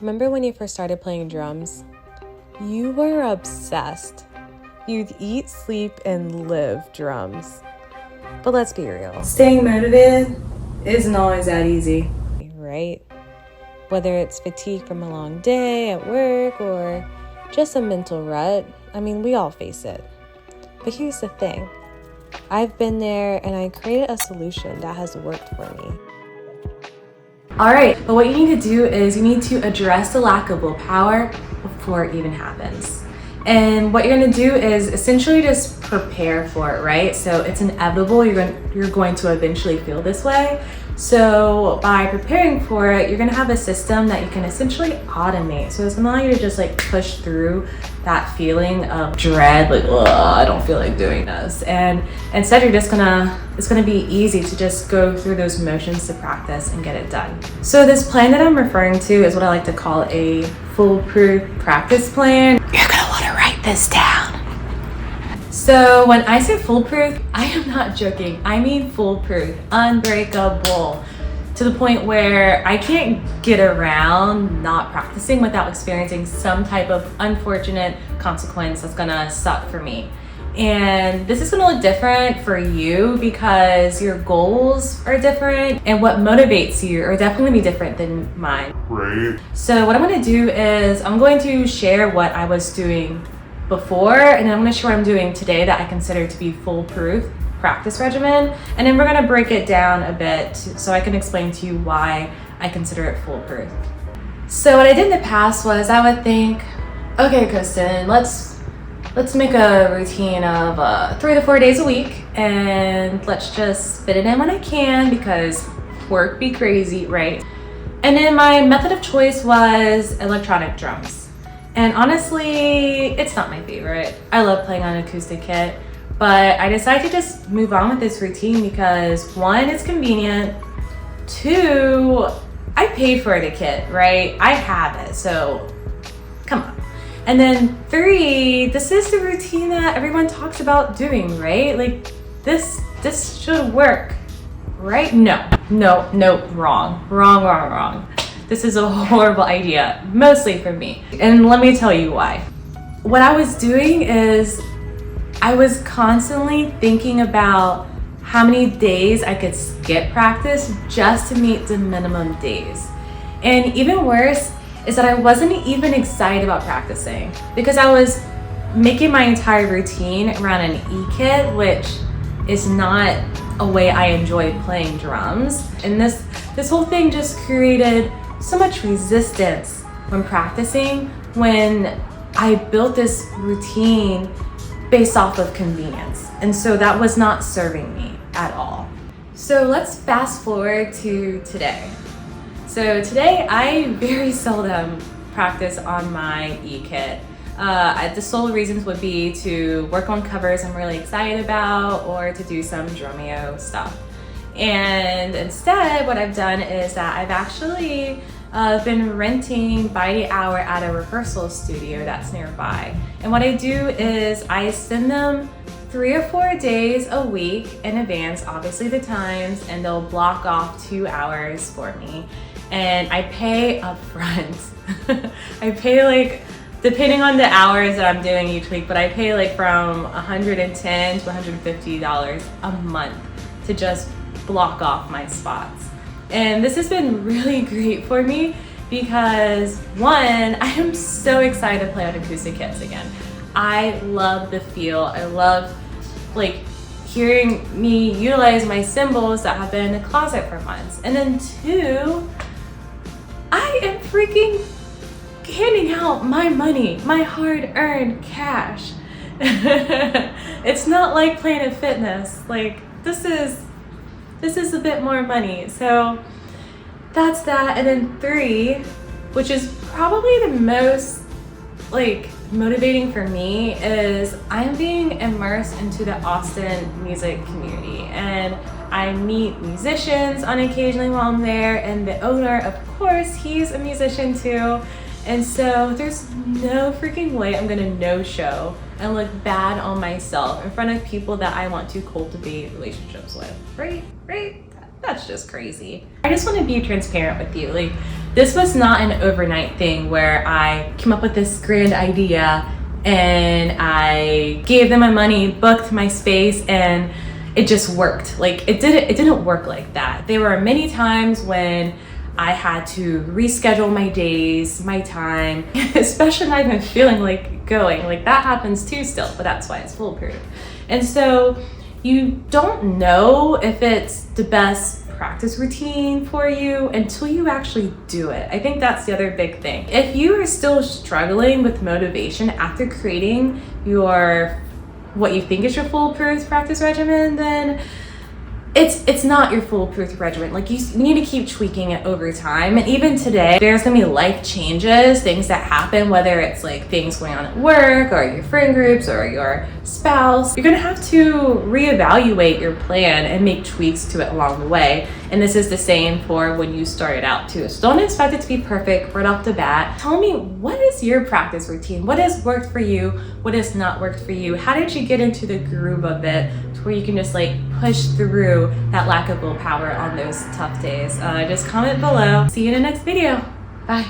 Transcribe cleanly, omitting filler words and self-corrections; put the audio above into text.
Remember when you first started playing drums? You were obsessed. You'd eat, sleep, and live drums. But let's be real. Staying motivated isn't always that easy. Right? Whether it's fatigue from a long day at work or just a mental rut, we all face it. But here's the thing. I've been there and I created a solution that has worked for me. All right, but what you need to do is you need to address the lack of willpower before it even happens. And what you're gonna do is essentially just prepare for it, right? So it's inevitable, you're going to eventually feel this way. So by preparing for it, you're gonna have a system that you can essentially automate. So it's gonna allow you to just like push through that feeling of dread, like, oh, I don't feel like doing this. And instead it's gonna be easy to just go through those motions to practice and get it done. So this plan that I'm referring to is what I like to call a foolproof practice plan. You're gonna wanna write this down. So when I say foolproof, I am not joking. I mean foolproof, unbreakable, to the point where I can't get around not practicing without experiencing some type of unfortunate consequence that's gonna suck for me. And this is gonna look different for you because your goals are different and what motivates you are definitely be different than mine. Right. So what I'm gonna do is I'm going to share what I was doing before, and then I'm going to share what I'm doing today that I consider to be foolproof practice regimen, and then we're going to break it down a bit so I can explain to you why I consider it foolproof. So what I did in the past was I would think, okay, Kristen, let's make a routine of 3 to 4 days a week, and let's just fit it in when I can because work be crazy, right? And then my method of choice was electronic drums. And honestly, it's not my favorite. I love playing on an acoustic kit, but I decided to just move on with this routine because 1, it's convenient. 2, I paid for the kit, right? I have it, so come on. And then 3, this is the routine that everyone talks about doing, right? Like this should work, right? No, wrong. This is a horrible idea, mostly for me. And let me tell you why. What I was doing is I was constantly thinking about how many days I could skip practice just to meet the minimum days. And even worse is that I wasn't even excited about practicing because I was making my entire routine around an E-kit, which is not a way I enjoy playing drums. And this whole thing just created so much resistance when practicing when I built this routine based off of convenience. And so that was not serving me at all. So let's fast forward to today. So today I very seldom practice on my E-kit. The sole reasons would be to work on covers I'm really excited about or to do some Drumeo stuff. And instead, what I've done is that I've actually been renting by the hour at a rehearsal studio that's nearby. And what I do is I send them 3 or 4 days a week in advance, obviously the times, and they'll block off 2 hours for me. And I pay upfront. I pay like, depending on the hours that I'm doing each week, but I pay like from $110 to $150 a month to just block off my spots. And this has been really great for me because 1, I am so excited to play on acoustic kits again. I love the feel. I love like hearing me utilize my cymbals that have been in the closet for months. And then 2, I am freaking handing out my money, my hard-earned cash. It's not like Planet Fitness. Like this is a bit more money. So that's that. And then 3, which is probably the most like motivating for me, is I'm being immersed into the Austin music community. And I meet musicians on occasionally while I'm there, and the owner, of course, he's a musician too. And so there's no freaking way I'm gonna no-show and look bad on myself in front of people that I want to cultivate relationships with, right? That's just crazy. I just want to be transparent with you. Like, this was not an overnight thing where I came up with this grand idea and I gave them my money, booked my space, and it just worked. Like, it didn't work like that. There were many times when I had to reschedule my days, my time, especially not even feeling like going. Like, that happens too still, but that's why it's foolproof. And so you don't know if it's the best practice routine for you until you actually do it. I think that's the other big thing. If you are still struggling with motivation after creating your, what you think is your foolproof practice regimen, then it's not your foolproof regimen. Like, you need to keep tweaking it over time. And even today, there's gonna be life changes, things that happen, whether it's like things going on at work or your friend groups or your spouse. You're gonna have to reevaluate your plan and make tweaks to it along the way. And this is the same for when you started out too. So don't expect it to be perfect right off the bat. Tell me, what is your practice routine? What has worked for you? What has not worked for you? How did you get into the groove of it to where you can just like push through that lack of willpower on those tough days? Just comment below. See you in the next video. Bye.